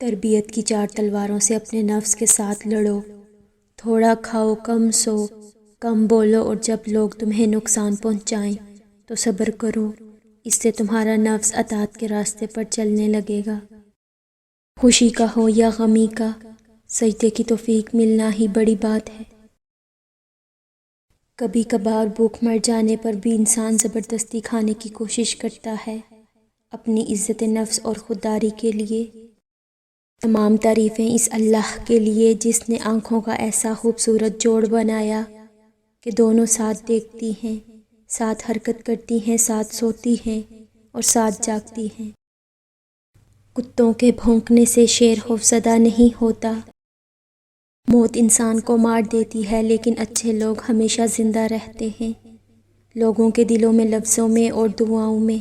تربیت کی 4 تلواروں سے اپنے نفس کے ساتھ لڑو۔ تھوڑا کھاؤ، کم سو، کم بولو، اور جب لوگ تمہیں نقصان پہنچائیں تو صبر کرو۔ اس سے تمہارا نفس اطاعت کے راستے پر چلنے لگے گا۔ خوشی کا ہو یا غمی کا، سجدے کی توفیق ملنا ہی بڑی بات ہے۔ کبھی کبھار بھوک مر جانے پر بھی انسان زبردستی کھانے کی کوشش کرتا ہے، اپنی عزت نفس اور خودداری کے لیے۔ تمام تعریفیں اس اللہ کے لیے جس نے آنکھوں کا ایسا خوبصورت جوڑ بنایا کہ دونوں ساتھ دیکھتی ہیں، ساتھ حرکت کرتی ہیں، ساتھ سوتی ہیں اور ساتھ جاگتی ہیں۔ کتوں کے بھونکنے سے شیر خوفزدہ نہیں ہوتا۔ موت انسان کو مار دیتی ہے لیکن اچھے لوگ ہمیشہ زندہ رہتے ہیں، لوگوں کے دلوں میں، لفظوں میں اور دعاؤں میں۔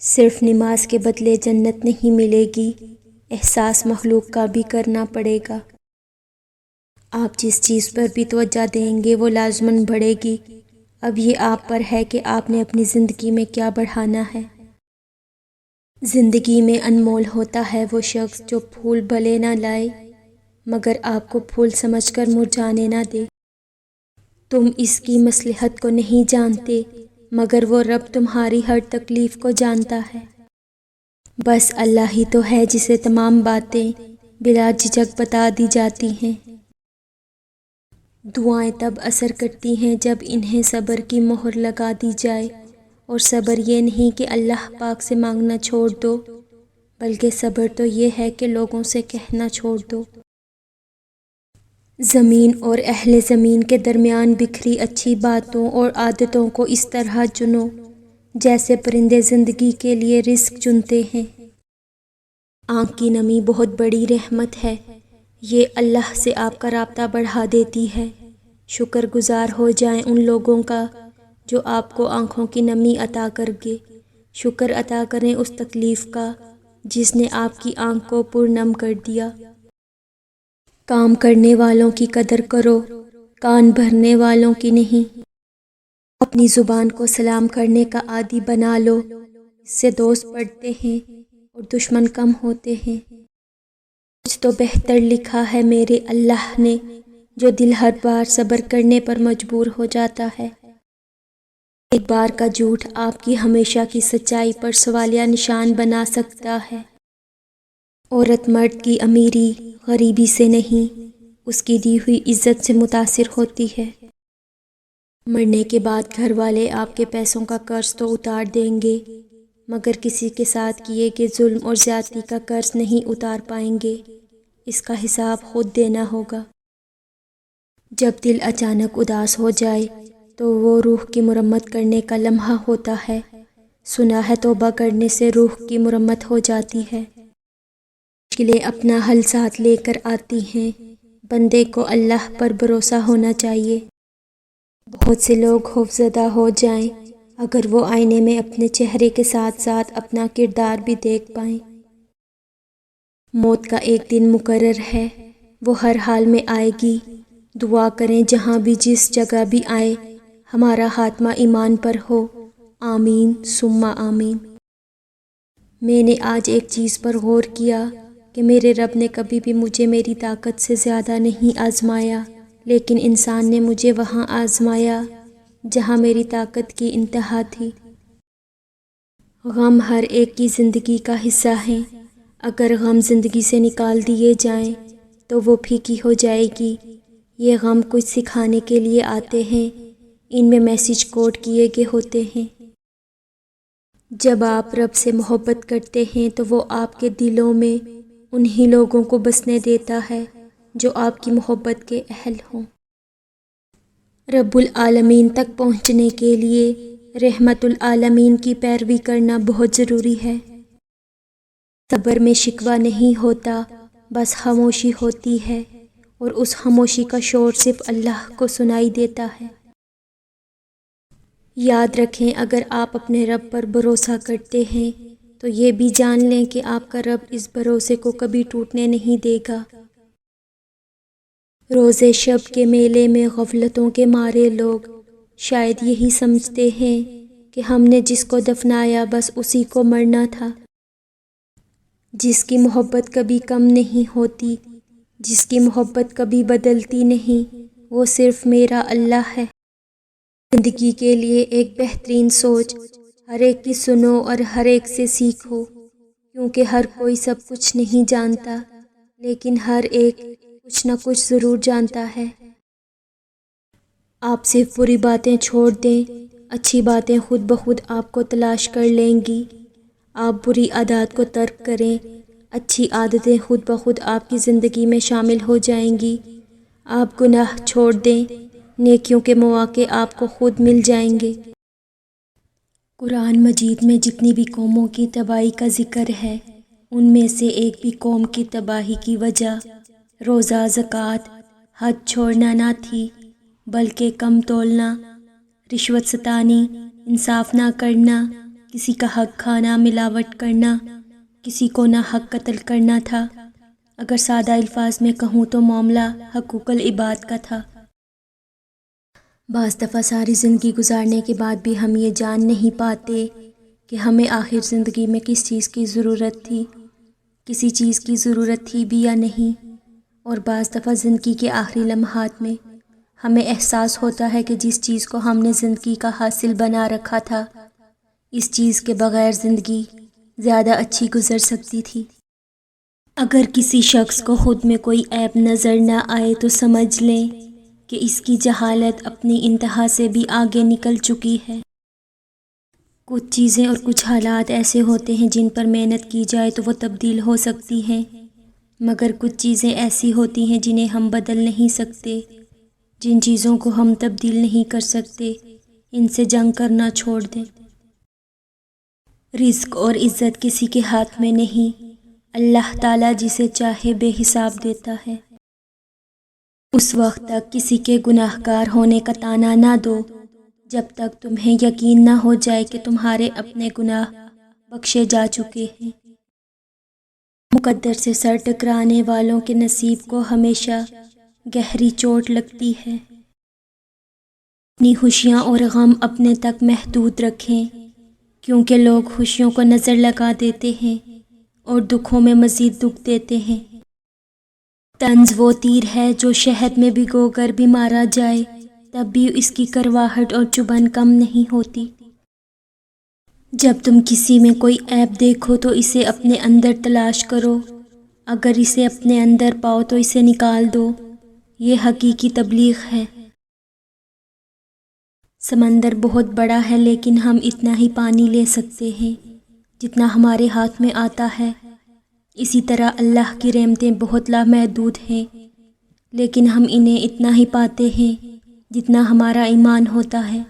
صرف نماز کے بدلے جنت نہیں ملے گی، احساس مخلوق کا بھی کرنا پڑے گا۔ آپ جس چیز پر بھی توجہ دیں گے وہ لازماً بڑھے گی۔ اب یہ آپ پر ہے کہ آپ نے اپنی زندگی میں کیا بڑھانا ہے۔ زندگی میں انمول ہوتا ہے وہ شخص جو پھول بھلے نہ لائے مگر آپ کو پھول سمجھ کر مرجھانے نہ دے۔ تم اس کی مصلحت کو نہیں جانتے مگر وہ رب تمہاری ہر تکلیف کو جانتا ہے۔ بس اللہ ہی تو ہے جسے تمام باتیں بلا جھجک بتا دی جاتی ہیں۔ دعائیں تب اثر کرتی ہیں جب انہیں صبر کی مہر لگا دی جائے، اور صبر یہ نہیں کہ اللہ پاک سے مانگنا چھوڑ دو، بلکہ صبر تو یہ ہے کہ لوگوں سے کہنا چھوڑ دو۔ زمین اور اہل زمین کے درمیان بکھری اچھی باتوں اور عادتوں کو اس طرح چنو جیسے پرندے زندگی کے لیے رزق چنتے ہیں۔ آنکھ کی نمی بہت بڑی رحمت ہے، یہ اللہ سے آپ کا رابطہ بڑھا دیتی ہے۔ شکر گزار ہو جائیں ان لوگوں کا جو آپ کو آنکھوں کی نمی عطا کر گے، شکر ادا کریں اس تکلیف کا جس نے آپ کی آنکھ کو پرنم کر دیا۔ کام کرنے والوں کی قدر کرو، کان بھرنے والوں کی نہیں۔ اپنی زبان کو سلام کرنے کا عادی بنا لو، اس سے دوست بڑھتے ہیں اور دشمن کم ہوتے ہیں۔ کچھ تو بہتر لکھا ہے میرے اللہ نے، جو دل ہر بار صبر کرنے پر مجبور ہو جاتا ہے۔ ایک بار کا جھوٹ آپ کی ہمیشہ کی سچائی پر سوالیہ نشان بنا سکتا ہے۔ عورت مرد کی امیری غریبی سے نہیں، اس کی دی ہوئی عزت سے متاثر ہوتی ہے۔ مرنے کے بعد گھر والے آپ کے پیسوں کا قرض تو اتار دیں گے مگر کسی کے ساتھ کیے گئے ظلم اور زیادتی کا قرض نہیں اتار پائیں گے، اس کا حساب خود دینا ہوگا۔ جب دل اچانک اداس ہو جائے تو وہ روح کی مرمت کرنے کا لمحہ ہوتا ہے۔ سنا ہے توبہ کرنے سے روح کی مرمت ہو جاتی ہے۔ مشکلیں اپنا حل ساتھ لے کر آتی ہیں، بندے کو اللہ پر بھروسہ ہونا چاہیے۔ بہت سے لوگ خوفزدہ ہو جائیں اگر وہ آئینے میں اپنے چہرے کے ساتھ ساتھ اپنا کردار بھی دیکھ پائیں۔ موت کا ایک دن مقرر ہے، وہ ہر حال میں آئے گی۔ دعا کریں جہاں بھی جس جگہ بھی آئے ہمارا خاتمہ ایمان پر ہو، آمین ثم آمین۔ میں نے آج ایک چیز پر غور کیا کہ میرے رب نے کبھی بھی مجھے میری طاقت سے زیادہ نہیں آزمایا، لیکن انسان نے مجھے وہاں آزمایا جہاں میری طاقت کی انتہا تھی۔ غم ہر ایک کی زندگی کا حصہ ہیں، اگر غم زندگی سے نکال دیے جائیں تو وہ پھیکی ہو جائے گی۔ یہ غم کچھ سکھانے کے لیے آتے ہیں، ان میں میسج کوڈ کیے گئے ہوتے ہیں۔ جب آپ رب سے محبت کرتے ہیں تو وہ آپ کے دلوں میں انہی لوگوں کو بسنے دیتا ہے جو آپ کی محبت کے اہل ہوں۔ رب العالمین تک پہنچنے کے لیے رحمت العالمین کی پیروی کرنا بہت ضروری ہے۔ صبر میں شکوہ نہیں ہوتا، بس خاموشی ہوتی ہے، اور اس خاموشی کا شور صرف اللہ کو سنائی دیتا ہے۔ یاد رکھیں اگر آپ اپنے رب پر بھروسہ کرتے ہیں تو یہ بھی جان لیں کہ آپ کا رب اس بھروسے کو کبھی ٹوٹنے نہیں دے گا۔ روزے شب کے میلے میں غفلتوں کے مارے لوگ شاید یہی سمجھتے ہیں کہ ہم نے جس کو دفنایا بس اسی کو مرنا تھا۔ جس کی محبت کبھی کم نہیں ہوتی، جس کی محبت کبھی بدلتی نہیں، وہ صرف میرا اللہ ہے۔ زندگی کے لیے ایک بہترین سوچ، ہر ایک کی سنو اور ہر ایک سے سیکھو، کیونکہ ہر کوئی سب کچھ نہیں جانتا، لیکن ہر ایک کچھ نہ کچھ ضرور جانتا ہے۔ آپ صرف بری باتیں چھوڑ دیں، اچھی باتیں خود بخود آپ کو تلاش کر لیں گی۔ آپ بری عادات کو ترک کریں، اچھی عادتیں خود بخود آپ کی زندگی میں شامل ہو جائیں گی۔ آپ گناہ چھوڑ دیں، نیکیوں کے مواقع آپ کو خود مل جائیں گے۔ قرآن مجید میں جتنی بھی قوموں کی تباہی کا ذکر ہے، ان میں سے ایک بھی قوم کی تباہی کی وجہ روزہ، زکوٰۃ، حج چھوڑنا نہ تھی، بلکہ کم تولنا، رشوت ستانی، انصاف نہ کرنا، کسی کا حق کھانا، ملاوٹ کرنا، کسی کو نہ حق قتل کرنا تھا۔ اگر سادہ الفاظ میں کہوں تو معاملہ حقوق العباد کا تھا۔ بعض دفعہ ساری زندگی گزارنے کے بعد بھی ہم یہ جان نہیں پاتے کہ ہمیں آخر زندگی میں کس چیز کی ضرورت تھی، کسی چیز کی ضرورت تھی بھی یا نہیں۔ اور بعض دفعہ زندگی کے آخری لمحات میں ہمیں احساس ہوتا ہے کہ جس چیز کو ہم نے زندگی کا حاصل بنا رکھا تھا، اس چیز کے بغیر زندگی زیادہ اچھی گزر سکتی تھی۔ اگر کسی شخص کو خود میں کوئی عیب نظر نہ آئے تو سمجھ لیں کہ اس کی جہالت اپنی انتہا سے بھی آگے نکل چکی ہے۔ کچھ چیزیں اور کچھ حالات ایسے ہوتے ہیں جن پر محنت کی جائے تو وہ تبدیل ہو سکتی ہیں، مگر کچھ چیزیں ایسی ہوتی ہیں جنہیں ہم بدل نہیں سکتے۔ جن چیزوں کو ہم تبدیل نہیں کر سکتے، ان سے جنگ کرنا چھوڑ دیں۔ رزق اور عزت کسی کے ہاتھ میں نہیں، اللہ تعالیٰ جسے چاہے بے حساب دیتا ہے۔ اس وقت تک کسی کے گناہ گار ہونے کا طعنہ نہ دو جب تک تمہیں یقین نہ ہو جائے کہ تمہارے اپنے گناہ بخشے جا چکے ہیں۔ مقدر سے سر ٹکرانے والوں کے نصیب کو ہمیشہ گہری چوٹ لگتی ہے۔ اپنی خوشیاں اور غم اپنے تک محدود رکھیں، کیونکہ لوگ خوشیوں کو نظر لگا دیتے ہیں اور دکھوں میں مزید دکھ دیتے ہیں۔ طنز وہ تیر ہے جو شہد میں بھگو کر بھی مارا جائے تب بھی اس کی کرواہٹ اور چبھن کم نہیں ہوتی۔ جب تم کسی میں کوئی عیب دیکھو تو اسے اپنے اندر تلاش کرو، اگر اسے اپنے اندر پاؤ تو اسے نکال دو، یہ حقیقی تبلیغ ہے۔ سمندر بہت بڑا ہے لیکن ہم اتنا ہی پانی لے سکتے ہیں جتنا ہمارے ہاتھ میں آتا ہے۔ اسی طرح اللہ کی رحمتیں بہت لامحدود ہیں، لیکن ہم انہیں اتنا ہی پاتے ہیں جتنا ہمارا ایمان ہوتا ہے۔